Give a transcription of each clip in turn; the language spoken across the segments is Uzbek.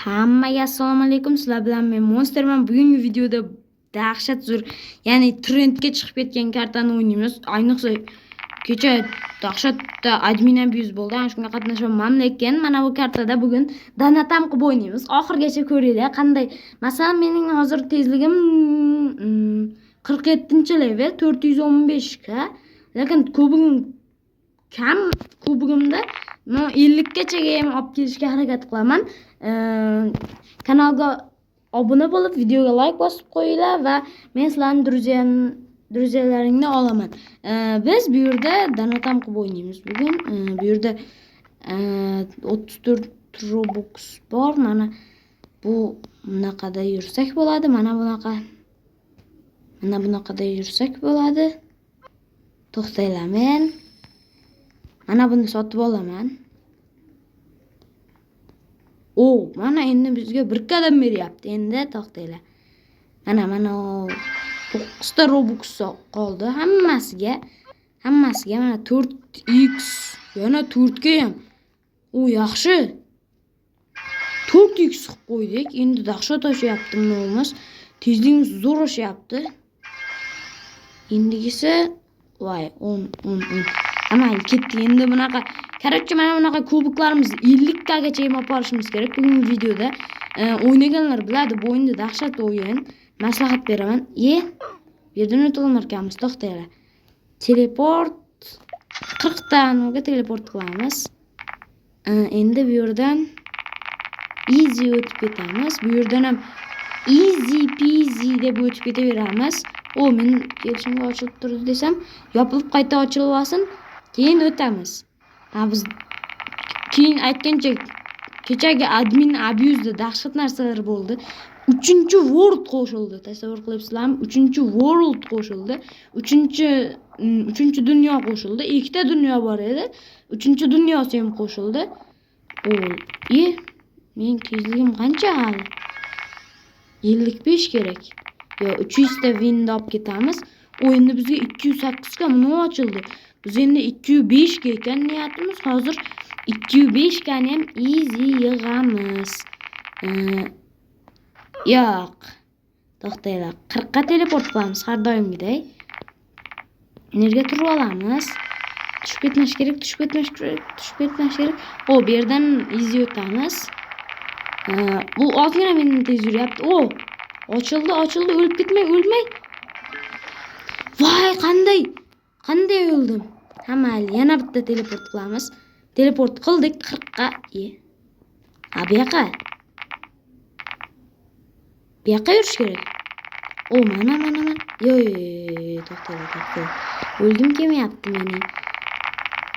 Hammaga assalomu alaykum. Sizlar bilan men Monsterman. Bugungi videoda dahshat zo'r, ya'ni trendga chiqib ketgan kartani o'ynaymiz. Ayniqsa kecha dahshatda admin abuse bo'ldi. Ana shunga qatnashmadim, lekin mana bu kartada bugun donatam qilib o'ynaymiz. Oxirgacha ko'ringlar qanday. Masalan, mening hozir tezligim 47-level 415 ga, lekin kubigim kam. Kubigimda 50 gachaga ham olib kelishga harakat qilaman. Kanalga obuna bo'lib, videoga like bosib qo'yinglar va men sizlarning druzyalaringni olaman. Biz bu yerda donatam qilib o'ynaymiz bugun. Bu yerda 34 Robux bor. Mana bu bunaqada yursak bo'ladi. Mana bunaqada yursak bo'ladi. To'xtanglar, men mana buni sotib olaman. Mana endi bizga bir qadam beryapti. Endi to'xtanglar. Mana 9 ta Robux qoldi hammasiga. Mana 4x, yana 4 ga ham. Yaxshi. 4x qilib qo'ydik. Endi dahshat oshyapti bunimiz. Tezligimiz zo'r oshyapti. Endigisi voy 10. Amal ketdi. Endi bunaqa, qarabchi, mana bunaqa kubiklarimizni 50 gacha ham olib borishimiz kerak. Bugungi videoda o'ynaganlar biladi, bu o'yinda dahshat o'yin. Maslahat beraman. Bu yerdan o'tolmayapmiz, to'xtanglar. Teleport 40 tanoga teleport qilamiz. Endi bu yerdan easy o'tib ketamiz. Bu yerdan ham easy peasy deb o'tib ketaveramiz. Men kelishimga ochilib turdi desam, yopilib qayta ochilib olsin, keyin o'tamiz. Biz keyin aytgancha kechagi admin abuse dahshat narsalar bo'ldi. 3-world qo'shildi. Tasavvur qilyapsizlarmi? 3-world qo'shildi. 3-dunyo qo'shildi. 2 ta dunyo bor edi. 3-dunyosi ham qo'shildi. Men tezligim qancha hali? 55 kerak. 300 ta winda olib ketamiz. Endi bizga 208 ga nima ochildi? Biz endi 205 ga ekan niyatimiz. Hozir 205 gani ham easy yig'amiz. Yo'q. To'xtanglar. 40 ga teleport qilamiz har doimgidek. Energiya turib olamiz. Tushib ketmash kerak. Bu yerdan easy o'tamiz. Bu ozgina meni tez yuryapti. Ochildi, o'lib ketmay. Voy, qanday o'ldim. Mayli, yana bitta teleport qilamiz. Teleport qildik 40 ga. Bu yoqqa. Bu yoqqa yurish kerak. Mana. To'xtanglar. O'lgim kelmayapti mening.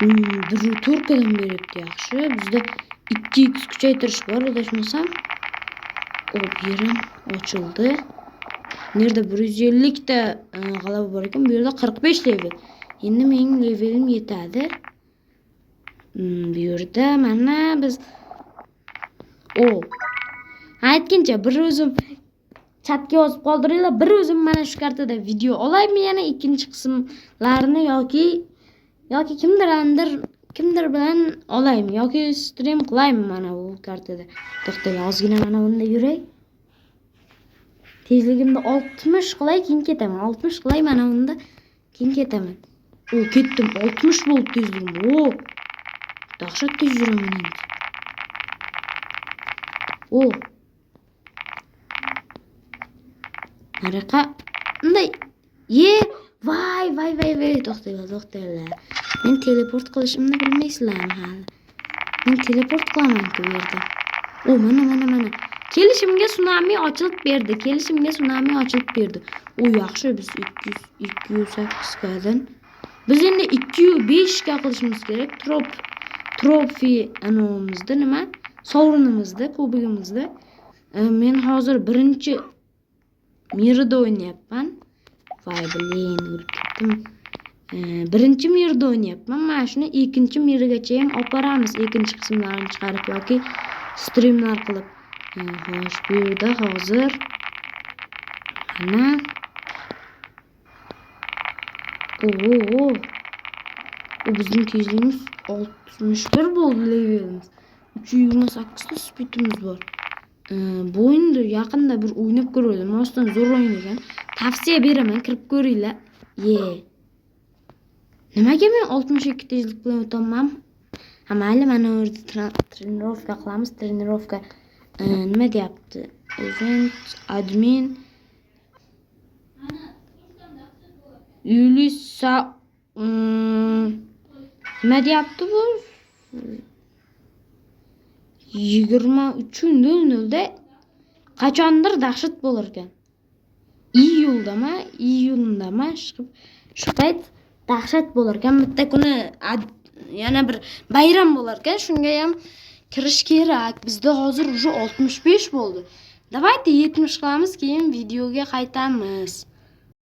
4 qadam beryapti, yaxshi. Bizda 2x kuchaytirish bor, adashmasam. Yerim ochildi. Nerda 150 ta g'alaba bor ekan, bu yerda 45 level. Endi mening levelim yetadi. Bu yerda mana biz aytgancha bir o'zim chatga yozib qoldiringlar. Bir o'zim mana shu kartada video olaymi, yana ikkinchi qismlarini yoki kimdir bilan olaymi yoki stream qilaymi mana bu kartada. To'xtang, ozgina mana bunda yuray. Tezligimni 60 qilay, keyin ketaman. 60 qilay mana bunda, keyin ketaman. Ketdim. 60 bo'ldi tezligim. Dahshat tez yuraman endi. Maraqa. Bunday. Voy. To'xtanglar. Men teleport qilishimni bilmaysizlarmi hali? Men teleport qilaman-ku bu yerda. Mana. Kelishimga tsunami ochilib berdi. Yaxshi, biz 208 gadan. Biz endi 205 ga qilishimiz kerak. Trofi anomimizda nima? Sovrinimizda, kubigimizda. Men hozir birinchi mirada o'ynayapman. Voy, o'lib ketdim. Birinchi mirada o'ynayapman. Mana shuni ikkinchi miragacha ham olib boramiz. Ikkinchi qismlarini chiqarib yoki streamlar qilib. Xo'sh, bu yerda hozir mana bizning tezligimiz 61 bo'ldi levelimiz. 328 ta speedimiz bor. Bu o'yinni yaqinda bir o'ynab ko'rdim. Rostdan zo'r o'yin ekan. Tavsiya beraman, kirib ko'ringlar. Nimaga men 62 tezlik bilan o'taman? Ha, mayli, mana o'rda trenirovka qilamiz. Trenirovka nima deyapti? Event admin Yulisa nima deyapti bu? 23:00 da qachondir dahshat bo'lar ekan. iyundami shu payt dahshat bo'lar ekan. Bitta kuni yana bir bayram bo'lar ekan. Shunga ham kirish kerak. Bizda hozir уже 65 bo'ldi. Давайте 70 qilamiz, keyin videoga qaytamiz.